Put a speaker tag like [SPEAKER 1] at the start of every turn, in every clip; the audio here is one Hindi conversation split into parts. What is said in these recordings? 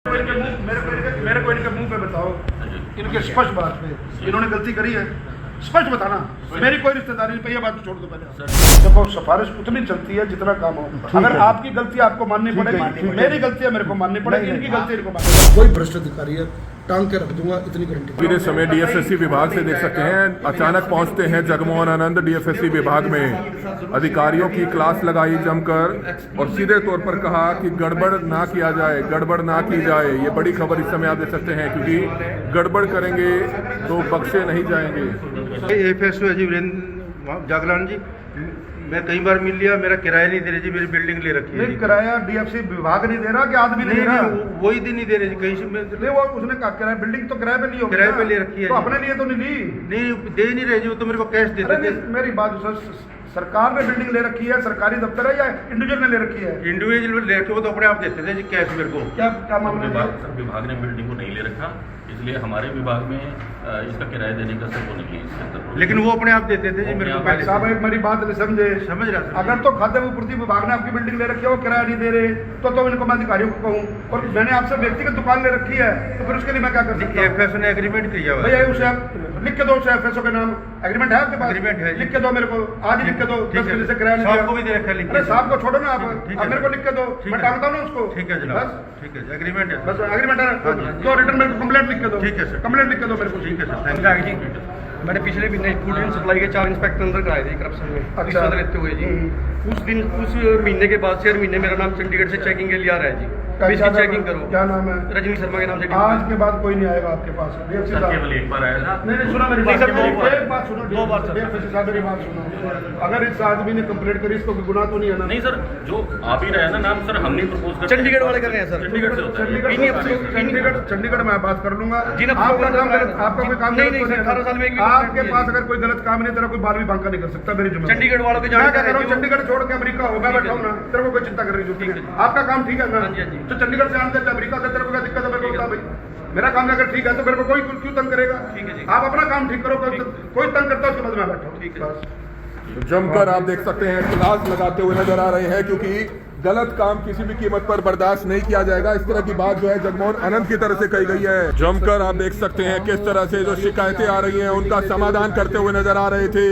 [SPEAKER 1] मेरे को इनके मुंह पे बताओ, इनके स्पष्ट बात पे इन्होंने गलती करी है, स्पष्ट बताना। मेरी कोई रिश्तेदारी नहीं, ये बात छोड़ दो पहले। देखो, सिफारिश उतनी चलती है जितना काम हो। अगर आपकी गलती आपको माननी पड़ेगी, मेरी गलती है मेरे को माननी पड़ेगी, इनकी गलती इनको माननी। कोई भ्रष्ट अधिकारी है टांग के रख दूंगा, इतनी गारंटी।
[SPEAKER 2] पूरे समय डीएफएससी विभाग से देख सकते हैं, अचानक पहुंचते हैं जगमोहन आनंद डीएफएससी विभाग में। अधिकारियों की क्लास लगाई जमकर और सीधे तौर पर कहा कि गड़बड़ ना किया जाए, गड़बड़ ना की जाए। ये बड़ी खबर इस समय आप देख सकते हैं, क्योंकि गड़बड़ करेंगे तो बख्शे नहीं जाएंगे।
[SPEAKER 3] एफएसओ है जी वीरेंद्र जागरण जी, मैं कई बार मिल लिया, मेरा किराया नहीं दे रहे जी, मेरी बिल्डिंग ले रखी है।
[SPEAKER 1] नहीं, किराया डीएफसी विभाग नहीं दे रहा कि आदमी नहीं दे रहा?
[SPEAKER 3] वही दिन नहीं दे रहे जी, कहीं से
[SPEAKER 1] नहीं, वो उसने कहा किराया, बिल्डिंग तो किराए पे ली होगी,
[SPEAKER 3] किराए पे ले रखी है
[SPEAKER 1] तो अपने लिए तो नहीं ली।
[SPEAKER 3] नहीं दे नहीं रहे जी, वो तो मेरे को कैश देते थे।
[SPEAKER 1] मेरी बात सरकार ने बिल्डिंग ले रखी है, सरकारी दफ्तर है या इंडिविजुअल ने ले रखी है?
[SPEAKER 3] इंडिविजुअल ले रखे वो तो अपने आप देते थे जी कैश मेरे को।
[SPEAKER 1] क्या मामला है?
[SPEAKER 4] विभाग ने बिल्डिंग को नहीं ले रखा, इसलिए हमारे विभाग में इसका किराया देने का सब वो नहीं है इसके अंदर।
[SPEAKER 3] लेकिन वो अपने आप देते थे जी मेरे को पहले।
[SPEAKER 1] साहब एक मेरी बात नहीं समझे,
[SPEAKER 3] समझ रहा।
[SPEAKER 1] अगर तो खाद्य आपूर्ति विभाग ने आपकी बिल्डिंग ले रखी है, वो किराया नहीं दे रहे, तो इनको मैं अधिकारियों को कहूँ, और मैंने आपसे व्यक्तिगत दुकान ले रखी है, तो फिर उसके लिए मैं क्या कर सकता हूँ?
[SPEAKER 3] एफएसओ ने एग्रीमेंट किया हुआ है
[SPEAKER 1] भैया, उसे आप लिख के दो, उसे एफएसओ के नाम एग्रीमेंट है आपके पास?
[SPEAKER 3] एग्रीमेंट है,
[SPEAKER 1] लिख के दो मेरे को, आज ही लिख के दो। 10 बजे से किराया नहीं
[SPEAKER 3] साहब को भी दे रखा है।
[SPEAKER 1] अरे साहब को छोड़ो ना, आप मेरे को लिख के दो, मैं टांगता हूँ ना उसको।
[SPEAKER 3] ठीक है जनाब, ठीक है, एग्रीमेंट है
[SPEAKER 1] बस, एग्रीमेंट है, तो रिटर्न मेरे को कंप्लेंट लिख के दो।
[SPEAKER 3] ठीक है सर,
[SPEAKER 1] कंप्लेंट लिख के दो मेरे को।
[SPEAKER 3] ठीक है सर, थैंक
[SPEAKER 5] जी। मैंने पिछले महीने फूड एंड सप्लाई के 4 इंस्पेक्टर अंदर कराए थे करप्शन में,
[SPEAKER 1] अच्छा।
[SPEAKER 5] रहते हुए जी। उस महीने के बाद से हर महीने मेरा नाम चंडीगढ़ से चेकिंग के लिए आ रहा है जी।
[SPEAKER 1] कैसा
[SPEAKER 5] चेकिंग करो।
[SPEAKER 1] क्या नाम है?
[SPEAKER 5] रजनी शर्मा के नाम से।
[SPEAKER 1] आज के बाद कोई नहीं आएगा आपके पास।
[SPEAKER 4] केवल एक बार आया था।
[SPEAKER 1] नहीं, सुना मेरी बात, एक बात सुनो,
[SPEAKER 5] 2 बार
[SPEAKER 1] मेरी बात सुनो। अगर इस आदमी ने कंप्लेंट करी, इसको गुनाह तो नहीं है ना?
[SPEAKER 4] नहीं सर, जो आप ही रहे ना नाम सर, हमने प्रपोज कर
[SPEAKER 5] चंडीगढ़ वाले कर रहे हैं सर।
[SPEAKER 4] चंडीगढ़ से होता है।
[SPEAKER 1] चंडीगढ़ मैं बात कर लूंगा।
[SPEAKER 5] जी ना,
[SPEAKER 1] आपका कोई काम
[SPEAKER 5] नहीं, 18 साल में एक भी
[SPEAKER 1] आपके पास अगर कोई गलत काम नहीं, तेरा कोई बाल भी बांका नहीं कर सकता मेरी जिम्मेदारी।
[SPEAKER 5] चंडीगढ़ वालों के
[SPEAKER 1] मैं क्या कर रहा हूँ, चंडीगढ़ छोड़ के अमेरिका हो, मैं बैठा हूँ ना, तेरे को कोई चिंता करने की जरूरत नहीं है। आपका काम ठीक है ना? तो चंडीगढ़ से आने अमेरिका से तेरे को क्या दिक्कत है? मेरे को बता भाई, मेरा काम अगर ठीक है तो मेरे को कोई क्यों तंग करेगा? आप अपना काम ठीक करो, कोई तंग करता है उसके बाद मैं बैठा हूँ। ठीक है,
[SPEAKER 2] जमकर आप देख सकते हैं क्लास लगाते हुए नजर आ रहे हैं, क्योंकि गलत काम किसी भी कीमत पर बर्दाश्त नहीं किया जाएगा। इस तरह की बात जो है जगमोहन आनंद की तरफ से कही गई है। जमकर आप देख सकते हैं किस तरह से जो शिकायतें आ रही हैं उनका समाधान करते हुए नजर आ रहे थे।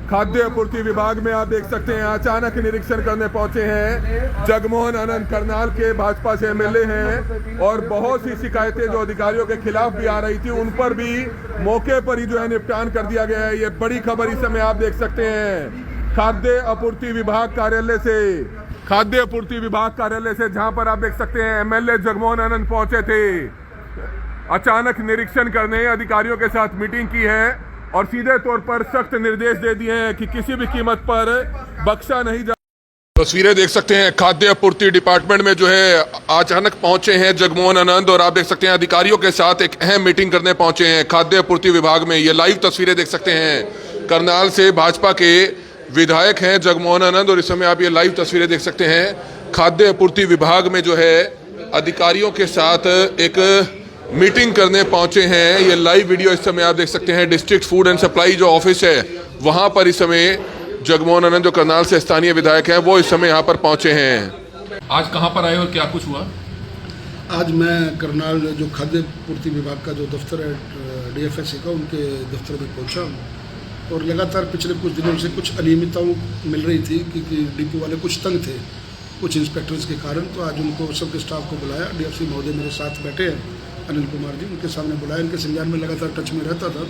[SPEAKER 2] खाद्य आपूर्ति विभाग में आप देख सकते हैं अचानक निरीक्षण करने पहुंचे हैं जगमोहन आनंद, करनाल के भाजपा से एमएलए हैं, और बहुत सी शिकायतें जो अधिकारियों के खिलाफ भी आ रही थी उन पर भी मौके पर ही जो है निपटान कर दिया गया है। ये बड़ी खबर इस समय आप देख सकते हैं खाद्य आपूर्ति विभाग कार्यालय से, खाद्य आपूर्ति विभाग कार्यालय से, जहां पर आप देख सकते हैं एमएलए जगमोहन आनंद पहुंचे थे। अचानक निरीक्षण करने अधिकारियों के साथ मीटिंग की है और सीधे तौर पर सख्त निर्देश दे दिए हैं कि किसी भी कीमत पर बख्शा नहीं जा। तस्वीरें देख सकते हैं खाद्य आपूर्ति डिपार्टमेंट में जो है अचानक पहुंचे हैं जगमोहन आनंद, और आप देख सकते हैं अधिकारियों के साथ एक अहम मीटिंग करने पहुंचे हैं खाद्य आपूर्ति विभाग में। ये लाइव तस्वीरें देख सकते हैं, करनाल से भाजपा के विधायक हैं जगमोहन आनंद, और इस समय आप ये लाइव तस्वीरें देख सकते हैं खाद्य आपूर्ति विभाग में जो है अधिकारियों के साथ एक मीटिंग करने पहुंचे हैं। ये लाइव वीडियो इस समय आप देख सकते हैं डिस्ट्रिक्ट फूड एंड सप्लाई जो ऑफिस है वहां पर इस समय जगमोहन आनंद जो करनाल से स्थानीय विधायक हैं वो इस समय यहां पर पहुंचे हैं। आज कहां पर आए और क्या कुछ हुआ?
[SPEAKER 6] आज मैं करनाल जो खाद्य आपूर्ति विभाग का जो दफ्तर है डीएफएससी का, उनके दफ्तर में पहुंचा हूँ, और लगातार पिछले कुछ दिनों से कुछ अनियमितताओं मिल रही थी क्योंकि डिपो वाले कुछ तंग थे कुछ इंस्पेक्टर्स के कारण। तो आज उनको सबके स्टाफ को बुलाया, डीएफसी महोदय मेरे साथ बैठे हैं, अनिल कुमार जी, उनके सामने बुलाया। इनके संज्ञान में लगातार टच में रहता था,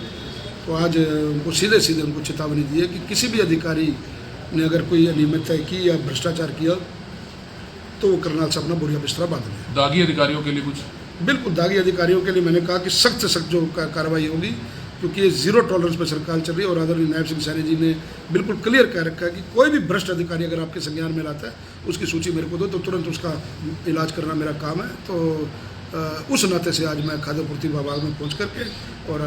[SPEAKER 6] तो आज उनको सीधे सीधे उनको चेतावनी दी है कि किसी भी अधिकारी ने अगर कोई अनियमितता की या भ्रष्टाचार किया तो वो करनाल से अपना बोरिया बिस्तरा बांध लें।
[SPEAKER 2] दागी अधिकारियों के लिए कुछ?
[SPEAKER 6] बिल्कुल, दागी अधिकारियों के लिए मैंने कहा कि सख्त से सख्त जो कार्रवाई होगी, क्योंकि ये जीरो टॉलरेंस पर सरकार चल रही है। और आदरणीय नायब सिंह सैनी जी ने बिल्कुल क्लियर कह रखा है कि कोई भी भ्रष्ट अधिकारी अगर आपके संज्ञान में लाता है उसकी सूची मेरे को दो, तो तुरंत उसका इलाज करना मेरा काम है। तो उस नाते से आज मैं खाद्य आपूर्ति विभाग में पहुंच करके और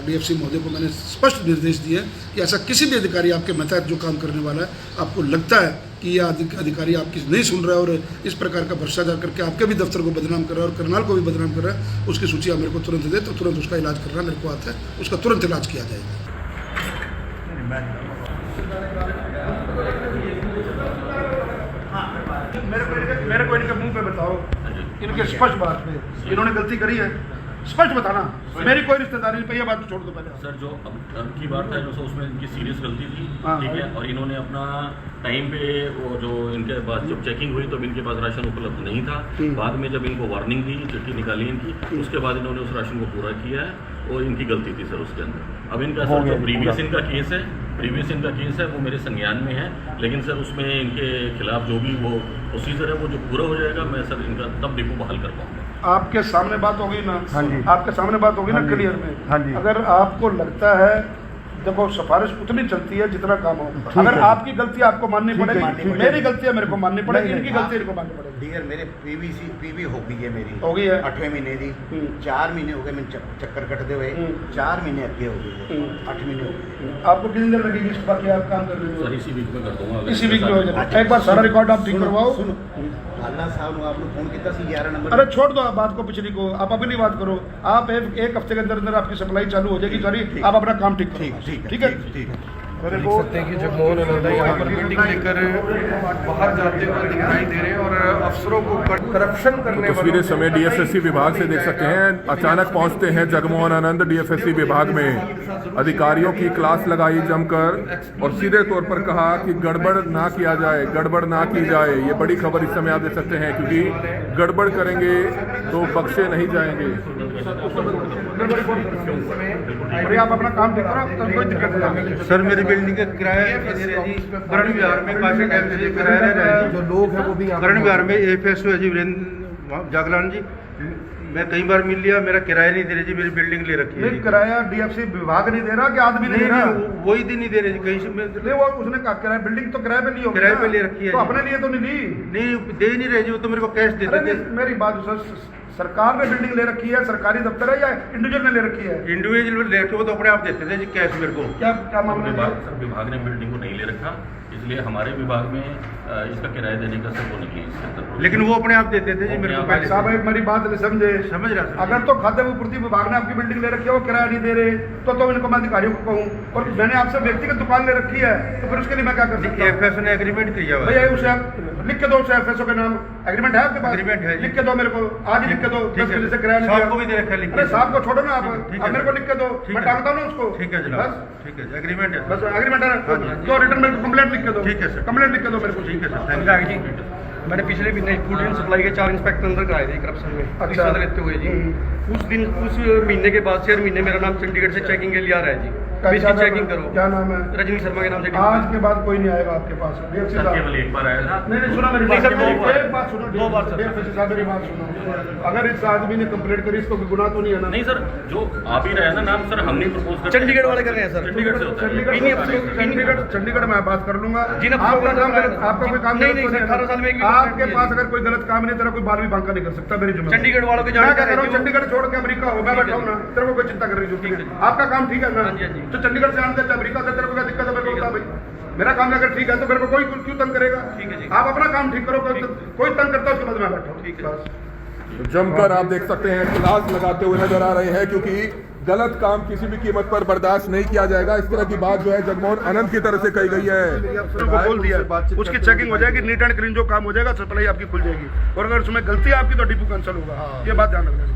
[SPEAKER 6] डीएफसी महोदय को मैंने स्पष्ट निर्देश दिए कि ऐसा किसी भी अधिकारी आपके मतहत जो काम करने वाला है, आपको लगता है कि यह अधिकारी आपकी नहीं सुन रहा है और इस प्रकार का भ्रष्टाचार करके आपके भी दफ्तर को बदनाम कर रहा है और करनाल को भी बदनाम कर रहा है, उसकी सूची आप मेरे को तुरंत दे, तो तुरंत उसका इलाज करना मेरे को आता है, उसका तुरंत इलाज किया जाएगा।
[SPEAKER 1] मेरे को इनके मुंह पे बताओ, इनके स्पष्ट बात पे इन्होंने गलती करी है, स्पष्ट बताना। मेरी कोई रिश्तेदारी नहीं, ये बात छोड़ दो पहले।
[SPEAKER 4] सर जो अब की बात है जो उसमें इनकी सीरियस गलती थी,
[SPEAKER 1] हाँ।
[SPEAKER 4] ठीक है, और इन्होंने अपना टाइम पे वो जो इनके पास जब चेकिंग हुई तो इनके पास राशन उपलब्ध नहीं था। बाद में जब इनको वार्निंग दी, चिट्ठी निकाली इनकी, उसके बाद इन्होंने उस राशन को पूरा किया है और इनकी गलती थी सर उसके अंदर। अब इनका सर जो प्रीवियस इनका केस है वो मेरे संज्ञान में है, लेकिन सर उसमें इनके खिलाफ जो भी वो प्रोसीजर है वो जो पूरा हो जाएगा, मैं सर इनका तब डिपो बहाल कर पाऊंगा।
[SPEAKER 1] आपके सामने बात होगी ना?
[SPEAKER 6] हाँ जी।
[SPEAKER 1] आपके सामने बात होगी ना क्लियर में?
[SPEAKER 6] हाँ जी।
[SPEAKER 1] अगर आपको लगता है, देखो सिफारिश उतनी चलती है जितना काम हो। अगर आपकी गलती आपको माननी पड़ेगी, मेरी गलती है मेरे को माननी पड़ेगी, इनकी गलती इनको माननी पड़ेगी।
[SPEAKER 7] डियर मेरे पीवी हो गई है मेरी,
[SPEAKER 1] हो गई है
[SPEAKER 7] 8वें महीने दी। 4 महीने हो गए मैंने चक्कर कटते हुए, 4 महीने अगे हो गए है, 8 महीने हो गए।
[SPEAKER 1] आपको कितनी देर लगेगी इस बाकी आप काम कर रहे
[SPEAKER 4] सर
[SPEAKER 1] हो?
[SPEAKER 4] इसी वीक में कर दूंगा।
[SPEAKER 1] इसी वीक में हो जाएगा। एक बार सारा रिकॉर्ड आप ठीक करवाओ।
[SPEAKER 7] अल्लाह साहब ने आपने फोन किया सी 11 नंबर।
[SPEAKER 1] अरे छोड़ दो आप बात को, पिछली को आप अपनी बात करो। आप एक हफ्ते के अंदर अंदर आपकी सप्लाई चालू हो जाएगी सारी। आप अपना काम ठीक करो। ठीक है।
[SPEAKER 2] देख सकते हैं कि जगमोहन आनंद यहाँ पर मीटिंग लेकर बाहर जाते हुए दिखाई दे रहे हैं और अफसरों को करप्शन करने तस्वीरें समय डीएफएससी विभाग से देख सकते हैं। अचानक पहुंचते हैं जगमोहन आनंद डीएफएससी विभाग में, अधिकारियों की क्लास लगाई जमकर और सीधे तौर पर कहा कि गड़बड़ ना किया जाए, गड़बड़ ना की जाए। ये बड़ी खबर इस समय आप देख सकते हैं, क्योंकि गड़बड़ करेंगे तो बख्शे नहीं जाएंगे।
[SPEAKER 1] अरे आप अपना काम ठीक करो, तो कोई दिक्कत नहीं।
[SPEAKER 3] सर मेरी बिल्डिंग का किराया दे रहे जी करण विहार में काफी टाइम से किराया रह रहा है।
[SPEAKER 2] जो लोग हैं वो भी
[SPEAKER 3] करण विहार में एफएसओ है जी वीरेंद्र जागलान जी, मैं कई बार मिल लिया, मेरा किराया नहीं दे रहे जी, मेरी बिल्डिंग ले रखी है
[SPEAKER 1] नहीं किराया डीएफसी विभाग नहीं दे रहा कि आदमी नहीं दे रहा?
[SPEAKER 3] वही दिन नहीं दे रहे जी, कहीं से
[SPEAKER 1] नहीं वो उसने कहा किराया बिल्डिंग तो किराए पे ली होगी
[SPEAKER 3] किराए
[SPEAKER 1] ना?
[SPEAKER 3] पे ले रखी है
[SPEAKER 1] तो
[SPEAKER 3] जी।
[SPEAKER 1] अपने लिए तो नहीं ली।
[SPEAKER 3] नहीं दे नहीं रहे जी, वो तो मेरे को कैश
[SPEAKER 1] अरे
[SPEAKER 3] देते थे।
[SPEAKER 1] नहीं, मेरी बात सर, सरकार ने बिल्डिंग ले रखी है, सरकारी दफ्तर है या इंडिविजुअल ने ले रखी है?
[SPEAKER 3] इंडिविजुअल ले रखे वो तो अपने आप देते थे जी कैश मेरे को।
[SPEAKER 1] क्या मामला है?
[SPEAKER 4] सर विभाग ने बिल्डिंग को नहीं ले रखा, इसलिए हमारे विभाग में इसका किराया देने का सर वो नहीं है इसके अंदर।
[SPEAKER 3] लेकिन वो अपने आप देते थे जी मेरे को पहले।
[SPEAKER 1] साहब एक मेरी बात नहीं समझे।
[SPEAKER 3] समझ रहा सर।
[SPEAKER 1] अगर तो खाद्य आपूर्ति विभाग ने आपकी बिल्डिंग ले रखी है, वो किराया नहीं दे रहे, तो इनको मैं अधिकारियों को कहूँ, और मैंने आपसे व्यक्तिगत दुकान ले रखी है, तो फिर उसके लिए मैं क्या कर सकता हूँ?
[SPEAKER 3] एफएसओ ने एग्रीमेंट किया हुआ है।
[SPEAKER 1] भैया उसे आप लिख के दो, उसे एफएसओ के नाम एग्रीमेंट है आपके पास?
[SPEAKER 3] एग्रीमेंट है जी।
[SPEAKER 1] लिख के दो मेरे को, आज ही लिख के दो। 10 बजे से किराया नहीं
[SPEAKER 3] साहब
[SPEAKER 1] दिया।
[SPEAKER 3] को भी दे रखा है लिख के।
[SPEAKER 1] अरे साहब को छोड़ो ना आप,
[SPEAKER 3] ठीक है।
[SPEAKER 1] आप मेरे को लिख के दो,
[SPEAKER 3] ठीक
[SPEAKER 1] मैं
[SPEAKER 3] है।
[SPEAKER 1] टांगता हूँ ना उसको।
[SPEAKER 3] ठीक है जनाब,
[SPEAKER 1] बस
[SPEAKER 3] ठीक है एग्रीमेंट है।
[SPEAKER 1] बस एग्रीमेंट है
[SPEAKER 3] हाँ जी, हाँ जी।
[SPEAKER 1] तो रिटर्न मेरे को कंप्लेंट लिख के दो।
[SPEAKER 3] ठीक है सर।
[SPEAKER 1] कंप्लेंट लिख के दो मेरे को।
[SPEAKER 3] ठीक है सर,
[SPEAKER 5] इनका आईडी मैंने पिछले महीने फूड एंड सप्लाई के 4 इंस्पेक्टर अंदर कराए थे करप्शन में,
[SPEAKER 1] अच्छा।
[SPEAKER 5] रिश्वत लेते हुए जी। उस महीने के बाद से हर महीने मेरा नाम चंडीगढ़ से चेकिंग के लिए आ रहा है जी।
[SPEAKER 1] क्या नाम है?
[SPEAKER 5] चेकिंग करो।
[SPEAKER 1] क्या नाम है?
[SPEAKER 5] रजनी शर्मा के नाम से
[SPEAKER 1] आज के बाद कोई नहीं आएगा आपके पास। DFC
[SPEAKER 4] सर
[SPEAKER 1] साहब।
[SPEAKER 4] केवल एक बार आया था।
[SPEAKER 1] नहीं सुना मेरी
[SPEAKER 5] नहीं
[SPEAKER 1] बात।
[SPEAKER 5] सर, दो बार।
[SPEAKER 1] एक बात सुनो।
[SPEAKER 5] 2 बार सर।
[SPEAKER 1] DFC साहब मेरी बात सुनो। अगर इस आदमी ने कंप्लेंट करी, इसको कोई गुनाह तो नहीं है ना?
[SPEAKER 4] नहीं सर, जो आप ही रहे हैं ना नाम सर, हम नहीं प्रपोज करते।
[SPEAKER 5] चंडीगढ़ वाले कर रहे हैं सर।
[SPEAKER 4] चंडीगढ़ से होता है।
[SPEAKER 1] चंडीगढ़ में बात कर लूंगा।
[SPEAKER 5] जिन अफसरों
[SPEAKER 1] आपका
[SPEAKER 5] को
[SPEAKER 1] काम
[SPEAKER 5] लगाया था।
[SPEAKER 1] आपका कोई काम
[SPEAKER 5] नहीं,
[SPEAKER 1] गलत
[SPEAKER 5] नहीं
[SPEAKER 1] तो
[SPEAKER 5] सर,
[SPEAKER 1] है।
[SPEAKER 5] 18 साल में एक भी
[SPEAKER 1] आपके
[SPEAKER 5] कंप्लेंट
[SPEAKER 1] पास
[SPEAKER 5] नहीं
[SPEAKER 1] अगर कोई गलत काम नहीं, तेरा कोई बाल भी बांका नहीं कर सकता मेरी जुम्मे।
[SPEAKER 5] चंडीगढ़ वालों के
[SPEAKER 1] मैं क्या
[SPEAKER 5] जाने
[SPEAKER 1] कह रहा हूँ, चंडीगढ़ छोड़ के अमेरिका हो, मैं बैठा हूँ ना, तेरे को कोई चिंता करने की जरूरत नहीं। आपका काम ठीक है ना?
[SPEAKER 5] हाँ जी, हाँ जी।
[SPEAKER 1] तो चंडीगढ़ से आने देते अमेरिका से, तेरे को क्या दिक्कत है? मेरे को बता भाई, मेरा काम अगर ठीक है तो मेरे को कोई क्यों तंग करेगा?
[SPEAKER 5] ठीक है जी।
[SPEAKER 1] आप अपना काम ठीक करो, कोई तंग करता है उसके बाद मैं बैठा हूँ।
[SPEAKER 5] ठीक है।
[SPEAKER 1] बस।
[SPEAKER 2] जमकर आप देख सकते हैं क्लास लगाते हुए नजर आ रहे हैं, क्योंकि गलत काम किसी भी कीमत पर बर्दाश्त नहीं किया जाएगा। इस तरह की बात जो है जगमोहन आनंद की तरफ से कही गई है।
[SPEAKER 1] अफसरों को बोल दिया, उसकी चेकिंग हो जाएगी, नीट एंड क्लीन जो काम हो जाएगा, सप्लाई आपकी खुल जाएगी, और अगर उसमें गलती है आपकी तो डिपो कैंसिल होगा। ये बात ध्यान रखना।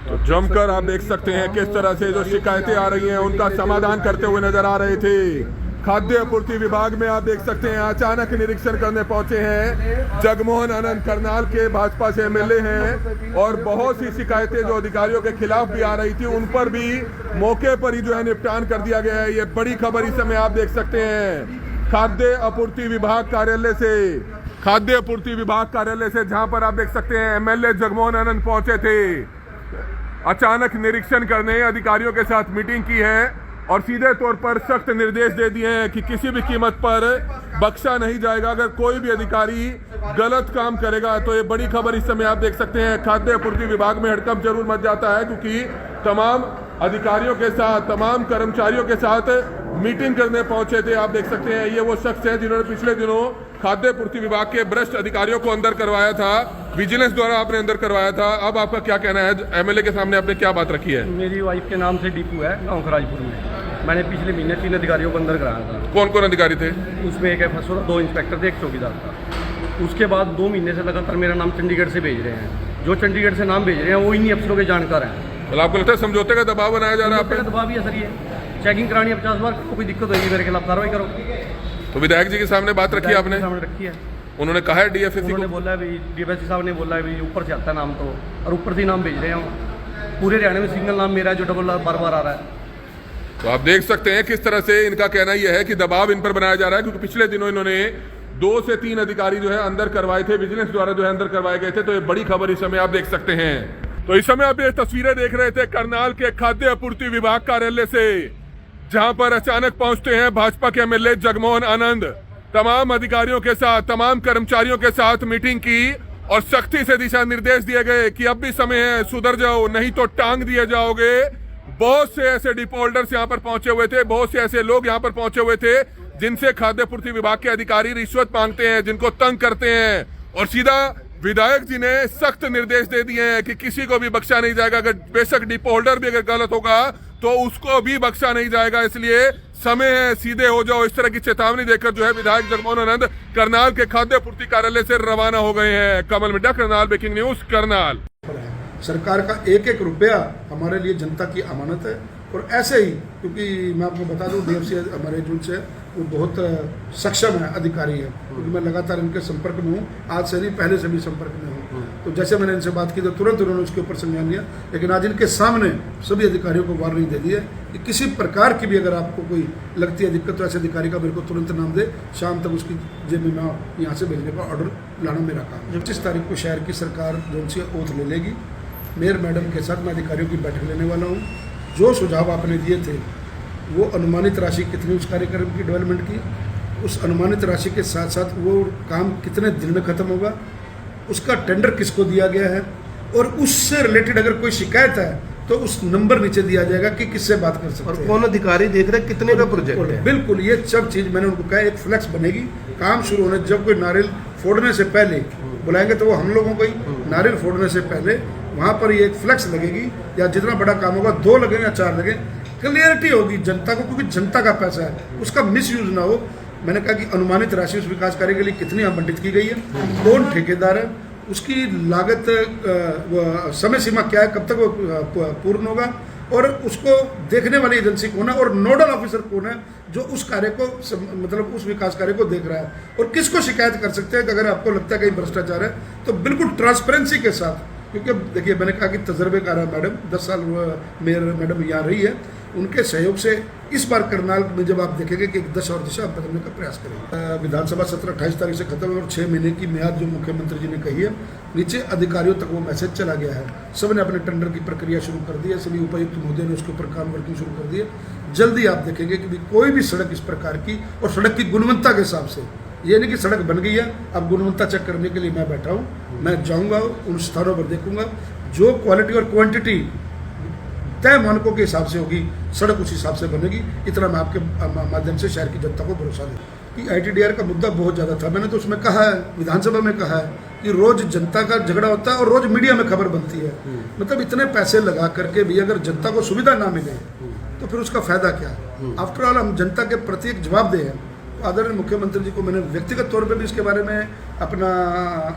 [SPEAKER 2] तो जमकर आप देख सकते हैं किस तरह से जो शिकायतें आ रही हैं उनका समाधान करते हुए नजर आ रहे थे। खाद्य आपूर्ति विभाग में आप देख सकते हैं अचानक निरीक्षण करने पहुंचे हैं जगमोहन आनंद, करनाल के भाजपा से एमएलए हैं, और बहुत सी शिकायतें जो अधिकारियों के खिलाफ भी आ रही थी उन पर भी मौके पर ही जो है निपटान कर दिया गया है। ये बड़ी खबर इस समय आप देख सकते हैं खाद्य आपूर्ति विभाग कार्यालय से, खाद्य आपूर्ति विभाग कार्यालय से, जहां पर आप देख सकते हैं एमएलए जगमोहन आनंद पहुंचे थे। अचानक निरीक्षण करने अधिकारियों के साथ मीटिंग की है और सीधे तौर पर सख्त निर्देश दे दिए हैं कि किसी भी कीमत पर बख्शा नहीं जाएगा। अगर कोई भी अधिकारी गलत काम करेगा तो ये बड़ी खबर इस समय आप देख सकते हैं खाद्य आपूर्ति विभाग में हड़कंप जरूर मच जाता है, क्योंकि तमाम अधिकारियों के साथ, तमाम कर्मचारियों के साथ मीटिंग करने पहुंचे थे। आप देख सकते हैं ये वो शख्स है जिन्होंने पिछले दिनों खाद्य आपूर्ति विभाग के भ्रष्ट अधिकारियों को अंदर करवाया था, विजिलेंस द्वारा आपने अंदर करवाया था। अब आपका क्या कहना है, एमएलए के सामने आपने क्या बात रखी है?
[SPEAKER 5] मेरी वाइफ के नाम से डिपो है गाँव खराजपुर में। मैंने पिछले महीने 3 अधिकारियों को अंदर कराया था।
[SPEAKER 2] कौन कौन अधिकारी थे?
[SPEAKER 5] उसमें एक एफएसओ, 2 इंस्पेक्टर थे, 1 चौकीदार था। उसके बाद 2 महीने से लगातार मेरा नाम चंडीगढ़ से भेज रहे हैं। जो चंडीगढ़ से नाम भेज रहे हैं वो इन्हीं अफसरों के जानकार हैं।
[SPEAKER 2] मतलब आपको लगता है समझौते का दबाव बनाया जा रहा है आप पे?
[SPEAKER 5] दबाव भी है सर, ये चेकिंग करानी है 50 बार, कोई दिक्कत होगी मेरे खिलाफ कार्रवाई करो।
[SPEAKER 2] तो विधायक जी के सामने बात रखी आपने?
[SPEAKER 5] सामने रखी है,
[SPEAKER 2] उन्होंने कहा है डीएफएससी
[SPEAKER 5] उन्होंने
[SPEAKER 2] को?
[SPEAKER 5] बोला है भाई, डीएफएससी साहब ने बोला है भाई ऊपर से आता है नाम, तो और ऊपर से ही नाम भेज रहे हैं। पूरे हरियाणा में सिंगल नाम मेरा है जो डबल बार बार आ रहा है।
[SPEAKER 2] तो आप देख सकते हैं किस तरह से इनका कहना यह है कि दबाव इन पर बनाया जा रहा है, क्योंकि पिछले दिनों इन्होंने 2 से 3 अधिकारी जो है अंदर करवाए थे, विजिलेंस द्वारा जो है अंदर करवाए गए थे। तो ये बड़ी खबर इस समय आप देख सकते हैं। तो इस समय आप ये तस्वीरें देख रहे थे करनाल के खाद्य आपूर्ति विभाग कार्यालय से, जहां पर अचानक पहुंचते हैं भाजपा के एमएलए जगमोहन आनंद, तमाम अधिकारियों के साथ, तमाम कर्मचारियों के साथ मीटिंग की और सख्ती से दिशा निर्देश दिए गए कि अब भी समय है, सुधर जाओ, नहीं तो टांग दिए जाओगे। बहुत से ऐसे डिपो होल्डर्स यहाँ पर पहुंचे हुए थे, बहुत से ऐसे लोग यहाँ पर पहुंचे हुए थे जिनसे खाद्य आपूर्ति विभाग के अधिकारी रिश्वत मांगते हैं, जिनको तंग करते हैं। और सीधा विधायक जी ने सख्त निर्देश दे दिए हैं कि किसी को भी बख्शा नहीं जाएगा। अगर बेशक डिपो होल्डर भी अगर गलत होगा तो उसको भी बख्शा नहीं जाएगा। इसलिए समय है, सीधे हो जाओ। इस तरह की चेतावनी देकर जो है विधायक जगमोहन आनंद करनाल के खाद्य आपूर्ति कार्यालय से रवाना हो गए हैं। कमल मिड्डा, करनाल ब्रेकिंग न्यूज, करनाल।
[SPEAKER 6] सरकार का एक एक रुपया हमारे लिए जनता की अमानत है। और ऐसे ही, क्योंकि मैं आपको बता दूं, डीएफसी हमारे जो से वो बहुत सक्षम है, अधिकारी है, क्योंकि मैं लगातार इनके संपर्क में हूँ। आज से नहीं, पहले से भी संपर्क में हूँ। तो जैसे मैंने इनसे बात की तो तुरंत उन्होंने उसके ऊपर संज्ञान लिया। लेकिन आज इनके सामने सभी अधिकारियों को वार्निंग दे दी है कि किसी प्रकार की भी अगर आपको कोई लगती है दिक्कत, तो ऐसे अधिकारी का मेरे को तुरंत नाम दे, शाम तक उसकी जेब में मैं यहाँ से भेजने का ऑर्डर लाना मेरा काम है। 25 तारीख को शहर की सरकार जो सी ओथ ले लेगी। मेयर मैडम के साथ मैं अधिकारियों की बैठक लेने वाला हूँ। जो सुझाव आपने दिए थे, वो अनुमानित राशि कितनी उस कार्यक्रम की डेवलपमेंट की, उस अनुमानित राशि के साथ साथ वो काम कितने दिन में ख़त्म होगा, उसका टेंडर किसको दिया गया है, और उससे रिलेटेड अगर कोई शिकायत है तो उस नंबर नीचे दिया जाएगा कि किससे बात कर सकते हैं,
[SPEAKER 3] और कौन अधिकारी देख रहे हैं, कितने का प्रोजेक्ट है।
[SPEAKER 6] बिल्कुल, ये सब चीज़ मैंने उनको कहा। एक फ्लैक्स बनेगी, काम शुरू होने, जब कोई नारियल फोड़ने से पहले बुलाएंगे तो वो हम लोगों को ही, नारियल फोड़ने से पहले वहाँ पर ये एक फ्लैक्स लगेगी, या जितना बड़ा काम होगा 2 लगे या 4 लगे, क्लियरिटी होगी जनता को, क्योंकि जनता का पैसा है, उसका मिसयूज ना हो। मैंने कहा कि अनुमानित राशि उस विकास कार्य के लिए कितनी आवंटित की गई है, कौन ठेकेदार है, उसकी लागत, समय सीमा क्या है, कब तक वो पूर्ण होगा, और उसको देखने वाली एजेंसी कौन है, और नोडल ऑफिसर कौन है जो उस कार्य को, मतलब उस विकास कार्य को देख रहा है, और किसको शिकायत कर सकते हैं कि अगर आपको लगता है कहीं भ्रष्टाचार है, तो बिल्कुल ट्रांसपेरेंसी के साथ। क्योंकि देखिए, मैंने कहा कि तजर्बेकार है मैडम, 10 साल मेयर मैडम यहाँ रही है, उनके सहयोग से इस बार करनाल में जब आप देखेंगे कि एक 10 और दिशा बदलने का प्रयास करेंगे। विधानसभा सत्र 28 तारीख से खत्म है और 6 महीने की म्याद जो मुख्यमंत्री जी ने कही है, नीचे अधिकारियों तक वो मैसेज चला गया है। सबने अपने टेंडर की प्रक्रिया शुरू कर दी है, सभी उपायुक्त महोदय ने उसके ऊपर काम वर्किंग शुरू कर दी है। जल्दी आप देखेंगे कि कोई भी सड़क इस प्रकार की, और सड़क की गुणवत्ता के हिसाब से, ये नहीं कि सड़क बन गई है अब गुणवत्ता चेक करने के लिए मैं बैठा हूँ, मैं जाऊँगा उन स्थानों पर देखूंगा, जो क्वालिटी और क्वांटिटी तय मानकों के हिसाब से होगी, सड़क उस हिसाब से बनेगी। इतना मैं आपके माध्यम से शहर की जनता को भरोसा दूँ कि ITDR का मुद्दा बहुत ज़्यादा था। मैंने तो उसमें कहा है, विधानसभा में कहा है कि रोज़ जनता का झगड़ा होता है और रोज़ मीडिया में खबर बनती है। मतलब इतने पैसे लगा करके भी अगर जनता को सुविधा ना मिले तो फिर उसका फायदा क्या है। आफ्टर ऑल हम जनता के प्रति एक जवाबदेह हैं। आदरणीय मुख्यमंत्री जी को मैंने व्यक्तिगत तौर पे भी इसके बारे में अपना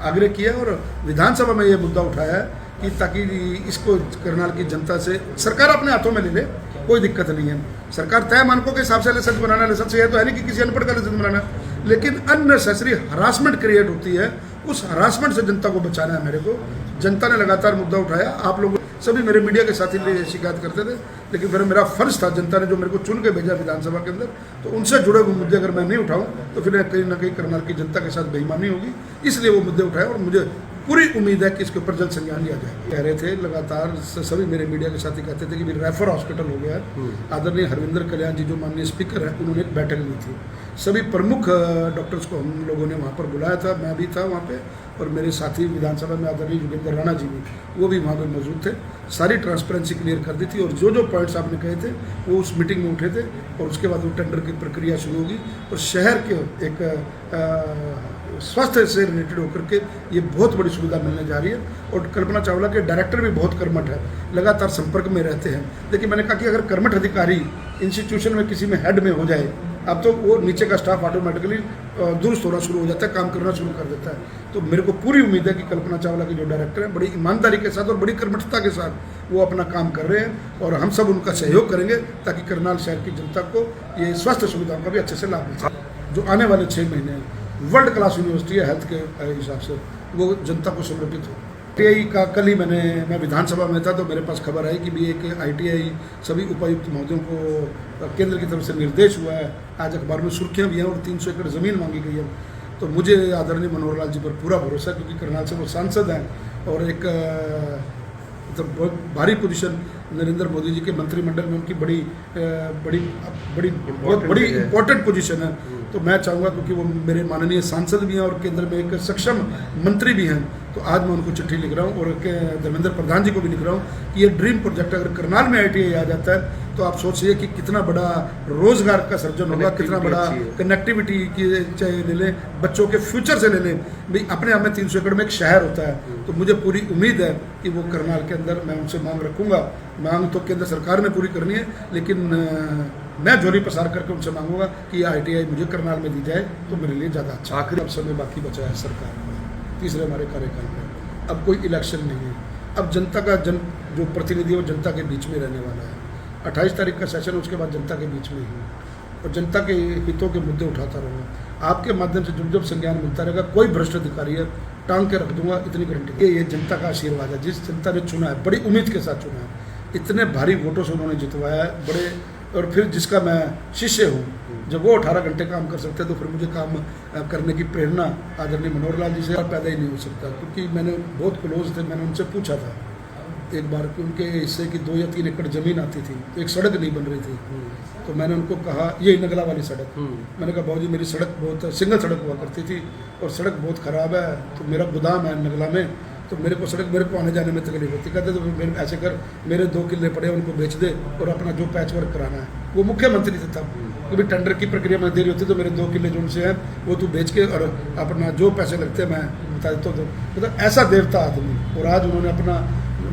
[SPEAKER 6] आग्रह किया और विधानसभा में ये मुद्दा उठाया है कि ताकि इसको करनाल की जनता से सरकार अपने हाथों में ले ले, कोई दिक्कत नहीं है। सरकार तय मानकों के हिसाब से लाइसेंस बनाना, लाइसेंस ये तो है नहीं कि किसी अनपढ़ का लाइसेंस बनाना, लेकिन अननेसेसरी हरासमेंट क्रिएट होती है, उस हरासमेंट से जनता को बचाना है। मेरे को जनता ने लगातार मुद्दा उठाया, आप लोग सभी मेरे मीडिया के साथी शिकायत करते थे, लेकिन फिर मेरा फर्ज था, जनता ने जो मेरे को चुन के भेजा विधानसभा के अंदर, तो उनसे जुड़े हुए मुद्दे अगर मैं नहीं उठाऊं तो फिर कहीं ना कहीं करनाल की जनता के साथ बेईमानी होगी, इसलिए वो मुद्दे उठाए और मुझे पूरी उम्मीद है कि इसके ऊपर जल्द संज्ञान लिया जाए। कह रहे थे लगातार सभी मेरे मीडिया के साथी कहते थे कि रेफर हॉस्पिटल हो गया है। आदरणीय हरविंदर कल्याण जी जो माननीय स्पीकर है, उन्होंने एक बैठक ली थी, सभी प्रमुख डॉक्टर्स को हम लोगों ने वहाँ पर बुलाया था, मैं भी था वहाँ पे, और मेरे साथी विधानसभा में आदरणीय योगेंद्र राणा जी भी, वो भी वहाँ पर मौजूद थे। सारी ट्रांसपेरेंसी क्लियर कर दी थी और जो जो पॉइंट्स आपने कहे थे वो उस मीटिंग में उठे थे, और उसके बाद वो टेंडर की प्रक्रिया शुरू होगी और शहर के एक स्वास्थ्य से रिलेटेड होकर के ये बहुत बड़ी सुविधा मिलने जा रही है। और कल्पना चावला के डायरेक्टर भी बहुत कर्मठ है, लगातार संपर्क में रहते हैं। लेकिन मैंने कहा कि अगर कर्मठ अधिकारी इंस्टीट्यूशन में किसी में हेड में हो जाए अब तो वो नीचे का स्टाफ ऑटोमेटिकली दुरुस्त होना शुरू हो जाता है, काम करना शुरू कर देता है। तो मेरे को पूरी उम्मीद है कि कल्पना चावला के जो डायरेक्टर हैं बड़ी ईमानदारी के साथ और बड़ी कर्मठता के साथ वो अपना काम कर रहे हैं और हम सब उनका सहयोग करेंगे ताकि करनाल शहर की जनता को ये स्वास्थ्य सुविधाओं का भी अच्छे से लाभ मिल सके। जो आने वाले 6 महीने वर्ल्ड क्लास यूनिवर्सिटी है हेल्थ के हिसाब से, वो जनता को समर्पित हो। ITI का कल ही मैं विधानसभा में था तो मेरे पास खबर आई कि भी एक ITI सभी उपायुक्त महोदयों को केंद्र की तरफ से निर्देश हुआ है। आज अखबार में सुर्खियां भी हैं और 300 एकड़ ज़मीन मांगी गई है। तो मुझे आदरणीय मनोहर लाल जी पर पूरा भरोसा है क्योंकि करनाल से वो सांसद हैं और एक मतलब बहुत भारी पोजीशन नरेंद्र मोदी जी के मंत्रिमंडल में उनकी बहुत बड़ी इंपॉर्टेंट पोजीशन है। तो मैं चाहूँगा क्योंकि वो मेरे माननीय सांसद भी हैं और केंद्र में एक सक्षम मंत्री भी हैं, तो आज मैं उनको चिट्ठी लिख रहा हूँ और धर्मेंद्र प्रधान जी को भी लिख रहा हूँ कि ये ड्रीम प्रोजेक्ट अगर करनाल में ITI आ जाता है तो आप सोचिए कि कितना बड़ा रोजगार का सर्जन होगा, कितना बड़ा कनेक्टिविटी की चाहे ले लें, बच्चों के फ्यूचर से ले लें। भाई अपने आप में 300 एकड़ में एक शहर होता है, तो मुझे पूरी उम्मीद है कि वो करनाल के अंदर मैं उनसे मांग रखूँगा। मांग तो केंद्र सरकार ने पूरी करनी है, लेकिन मैं झोली पसार करके उनसे मांगूंगा कि ITI मुझे करनाल में दी जाए तो मेरे लिए ज़्यादा अच्छा। आखिरी अब समय बाकी बचा है सरकार में, तीसरे हमारे कार्यकाल में। अब कोई इलेक्शन नहीं है, अब जनता का जो प्रतिनिधि है वो जनता के बीच में रहने वाला है। 28 तारीख का सेशन, उसके बाद जनता के बीच में ही और जनता के हितों के मुद्दे उठाता रहूँगा। आपके माध्यम से जब संज्ञान मिलता रहेगा, कोई भ्रष्ट अधिकारी है टांग के रख दूंगा, इतनी गारंटी। ये जनता का आशीर्वाद है, जिस जनता ने चुना है, बड़ी उम्मीद के साथ चुना है, इतने भारी वोटों से उन्होंने जितवाया है बड़े, और फिर जिसका मैं शिष्य हूँ। जब वो 18 घंटे काम कर सकते हैं तो फिर मुझे काम करने की प्रेरणा आदरणीय मनोहर लाल जी से पैदा ही नहीं हो सकता। क्योंकि मैंने बहुत क्लोज थे, मैंने उनसे पूछा था एक बार कि उनके हिस्से की 2 या 3 एकड़ ज़मीन आती थी, तो एक सड़क नहीं बन रही थी, तो मैंने उनको कहा, ये नगला वाली सड़क, मैंने कहा बाबूजी मेरी सड़क बहुत सिंगल सड़क हुआ करती थी और सड़क बहुत ख़राब है, तो मेरा गोदाम है नगला में, तो मेरे को आने जाने में तकलीफ होती। कहते तो मेरे ऐसे कर, मेरे 2 किले पड़े उनको बेच दे और अपना जो पैच वर्क कराना है। वो मुख्यमंत्री थे तब, कभी टेंडर की प्रक्रिया में देरी होती तो मेरे 2 किले जो उनसे हैं वो तू बेच के और अपना जो पैसे लगते हैं मैं बता देता हूँ। मतलब ऐसा देवता आदमी, और आज उन्होंने अपना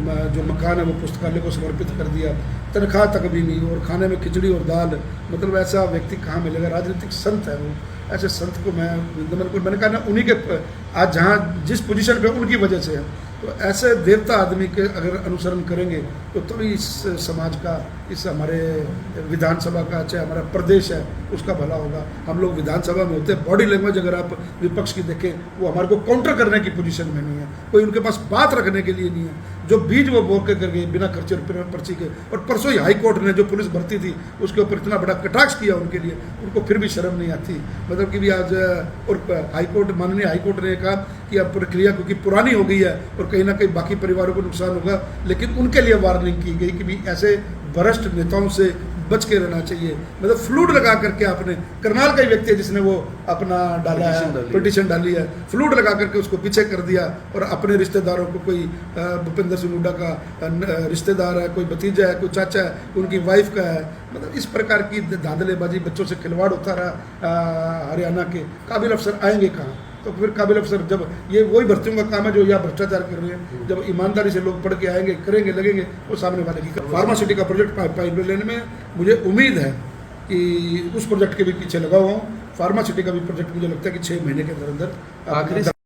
[SPEAKER 6] जो मकान है वो पुस्तकालय को समर्पित कर दिया, तनख्वाह तक भी नहीं, और खाने में खिचड़ी और दाल। मतलब ऐसा व्यक्ति कहाँ मिलेगा, राजनीतिक संत है वो। ऐसे संत को मैंने कहा ना, उन्हीं के आज जहाँ जिस पोजीशन पे उनकी वजह से है, तो ऐसे देवता आदमी के अगर अनुसरण करेंगे तो तभी इस समाज का, इस हमारे विधानसभा का, चाहे हमारा प्रदेश है, उसका भला होगा। हम लोग विधानसभा में होते हैं, बॉडी लैंग्वेज अगर आप विपक्ष की देखें, वो हमारे को काउंटर करने की पोजीशन में नहीं है, कोई उनके पास बात रखने के लिए नहीं है। जो बीज वो बोल के कर गए बिना खर्चे पर्ची के। और परसों ही हाई कोर्ट ने जो पुलिस भर्ती थी उसके ऊपर इतना बड़ा कटाक्ष किया उनके लिए, उनको फिर भी शर्म नहीं आती। मतलब कि भी आज और हाईकोर्ट, माननीय हाईकोर्ट ने कहा कि अब प्रक्रिया क्योंकि पुरानी हो गई है और कहीं ना कहीं बाकी परिवारों को नुकसान होगा, लेकिन उनके लिए वार्निंग की गई कि भी ऐसे भ्रष्ट नेताओं से बच के रहना चाहिए। मतलब फ्लूड लगा करके आपने, करनाल का ही व्यक्ति है जिसने वो अपना डाला है, पिटीशन डाली है, फ्लूड लगा करके उसको पीछे कर दिया और अपने रिश्तेदारों को, कोई भूपेंद्र सिंह हुड्डा का रिश्तेदार है, कोई भतीजा है, कोई चाचा है, उनकी वाइफ का है। मतलब इस प्रकार की धांधलेबाजी, बच्चों से खिलवाड़ होता रहा। हरियाणा के काबिल अफसर आएंगे कहाँ? तो फिर काबिल अफसर, जब ये वही भर्तियों का काम है जो यहाँ भ्रष्टाचार कर रहे हैं, जब ईमानदारी से लोग पढ़ के आएंगे, करेंगे, लगेंगे, वो सामने वाले की। फार्मासिटी का प्रोजेक्ट पाइपलाइन में मुझे उम्मीद है कि उस प्रोजेक्ट के भी पीछे लगा हुआ हूँ। फार्मासिटी का भी प्रोजेक्ट मुझे लगता है कि 6 महीने के अंदर अंदर